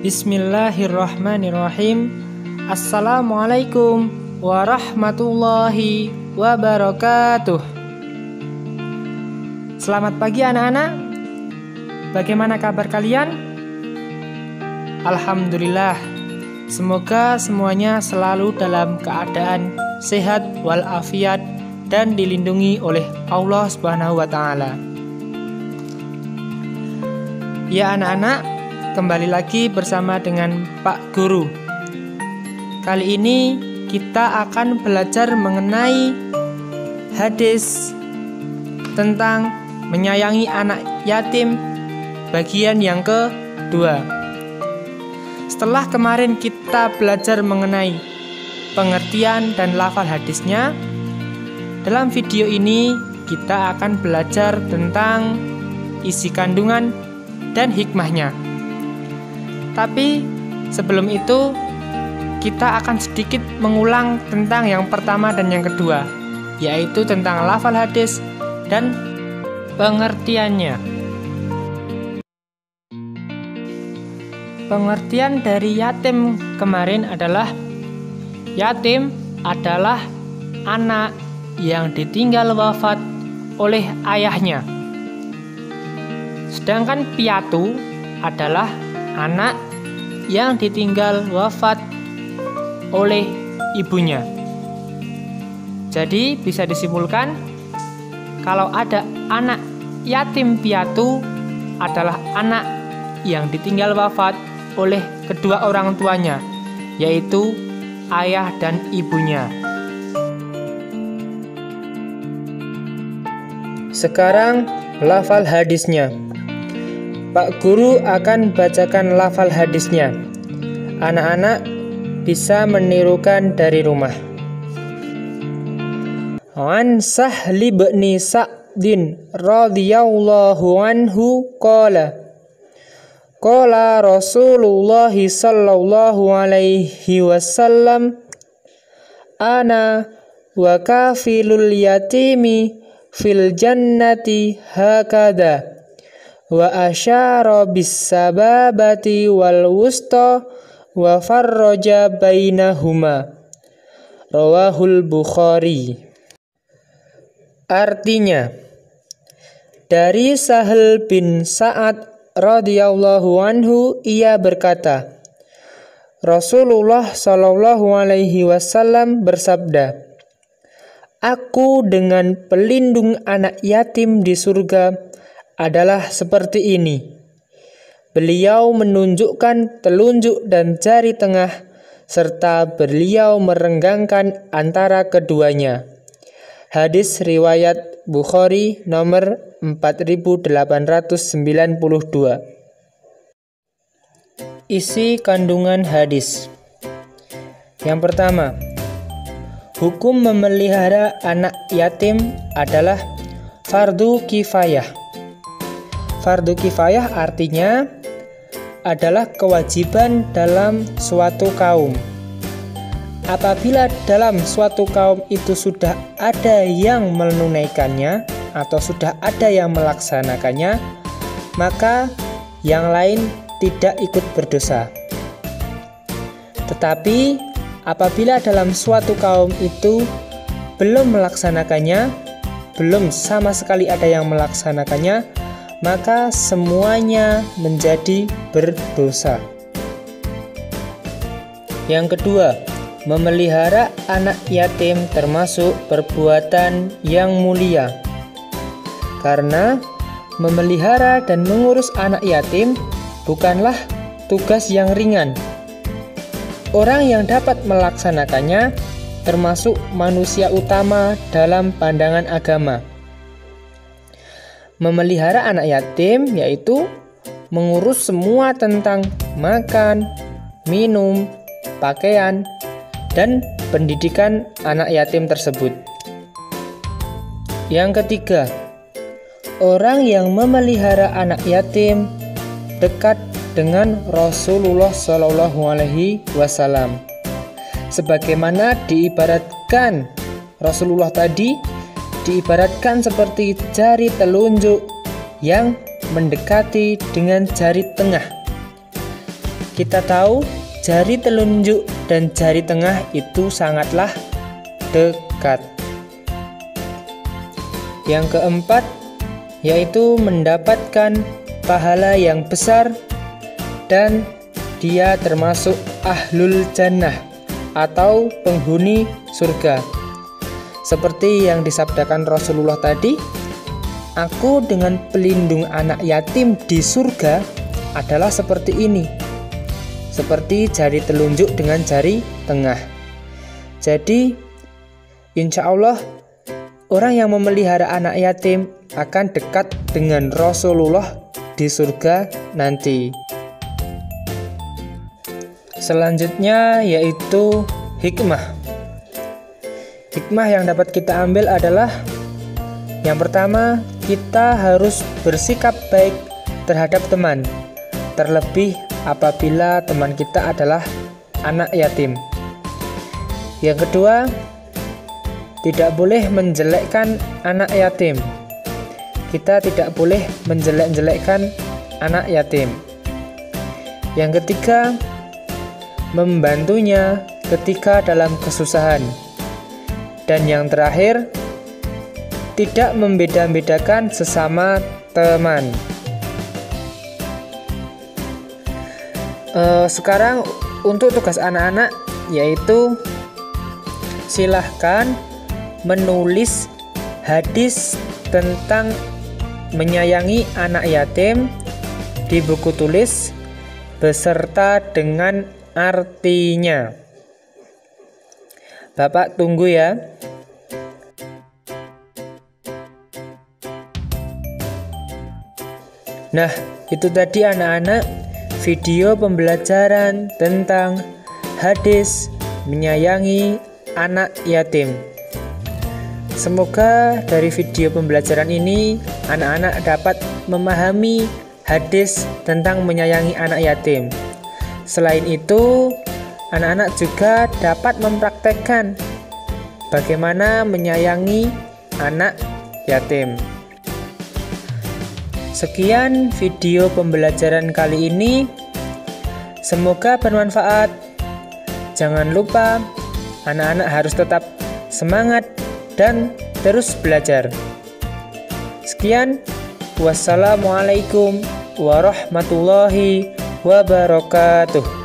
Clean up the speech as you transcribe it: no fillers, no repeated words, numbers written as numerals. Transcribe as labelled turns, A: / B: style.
A: Bismillahirrahmanirrahim. Assalamualaikum warahmatullahi wabarakatuh. Selamat pagi anak-anak. Bagaimana kabar kalian? Alhamdulillah. Semoga semuanya selalu dalam keadaan sehat walafiat dan dilindungi oleh Allah Subhanahu wa taala. Ya anak-anak, kembali lagi bersama dengan Pak Guru. Kali ini kita akan belajar mengenai hadis tentang menyayangi anak yatim bagian yang kedua. Setelah kemarin kita belajar mengenai pengertian dan lafal hadisnya, dalam video ini kita akan belajar tentang isi kandungan dan hikmahnya. Tapi sebelum itu kita akan sedikit mengulang tentang yang pertama dan yang kedua, yaitu tentang lafal hadis dan pengertiannya. Pengertian dari yatim kemarin adalah yatim adalah anak yang ditinggal wafat oleh ayahnya. Sedangkan piatu adalah anak yang ditinggal wafat oleh ibunya. Jadi bisa disimpulkan kalau ada anak yatim piatu adalah anak yang ditinggal wafat oleh kedua orang tuanya, yaitu ayah dan ibunya. Sekarang lafal hadisnya. Pak Guru akan bacakan lafal hadisnya. Anak-anak bisa menirukan dari rumah. An Sahli bin Sa'din radhiyallahu anhu qala Rasulullah sallallahu alaihi wasallam ana wa kafilul yatimi fil jannati hakada wa asyara bis sababati wal wusta wa farraja bainahuma. Rawahul Bukhari. Artinya, dari Sahal bin Sa'ad radhiyallahu anhu ia berkata, Rasulullah sallallahu alaihi wasallam bersabda, aku dengan pelindung anak yatim di surga adalah seperti ini. Beliau menunjukkan telunjuk dan jari tengah serta beliau merenggangkan antara keduanya. Hadis riwayat Bukhari nomor 4892. Isi kandungan hadis. Yang pertama, hukum memelihara anak yatim adalah fardu kifayah. Fardu kifayah artinya adalah kewajiban dalam suatu kaum. Apabila dalam suatu kaum itu sudah ada yang menunaikannya atau sudah ada yang melaksanakannya, maka yang lain tidak ikut berdosa. Tetapi apabila dalam suatu kaum itu belum melaksanakannya, belum sama sekali ada yang melaksanakannya, maka semuanya menjadi berdosa. Yang kedua, memelihara anak yatim termasuk perbuatan yang mulia. Karena memelihara dan mengurus anak yatim bukanlah tugas yang ringan. Orang yang dapat melaksanakannya termasuk manusia utama dalam pandangan agama. Memelihara anak yatim yaitu mengurus semua tentang makan, minum, pakaian, dan pendidikan anak yatim tersebut. Yang ketiga, orang yang memelihara anak yatim dekat dengan Rasulullah Shallallahu Alaihi Wasallam. Sebagaimana diibaratkan Rasulullah tadi, diibaratkan seperti jari telunjuk yang mendekati dengan jari tengah. kita tahu jari telunjuk dan jari tengah itu sangatlah dekat. Yang keempat, yaitu mendapatkan pahala yang besar dan dia termasuk ahlul jannah atau penghuni surga. Seperti yang disabdakan Rasulullah tadi, aku dengan pelindung anak yatim di surga adalah seperti ini, seperti jari telunjuk dengan jari tengah. Jadi insya Allah orang yang memelihara anak yatim akan dekat dengan Rasulullah di surga nanti. Selanjutnya yaitu hikmah. Hikmah yang dapat kita ambil adalah yang pertama, kita harus bersikap baik terhadap teman, terlebih apabila teman kita adalah anak yatim. Yang kedua, tidak boleh menjelekkan anak yatim. Kita tidak boleh menjelek-jelekkan anak yatim. Yang ketiga, membantunya ketika dalam kesusahan. Dan yang terakhir, tidak membeda-bedakan sesama teman. Sekarang untuk tugas anak-anak, yaitu silahkan menulis hadis tentang menyayangi anak yatim di buku tulis beserta dengan artinya. Bapak tunggu ya. Nah, itu tadi anak-anak video pembelajaran tentang hadis menyayangi anak yatim. Semoga dari video pembelajaran ini anak-anak dapat memahami hadis tentang menyayangi anak yatim. Selain itu, anak-anak juga dapat mempraktekkan bagaimana menyayangi anak yatim. Sekian video pembelajaran kali ini. Semoga bermanfaat. Jangan lupa anak-anak harus tetap semangat dan terus belajar. Sekian, wassalamualaikum warahmatullahi wabarakatuh.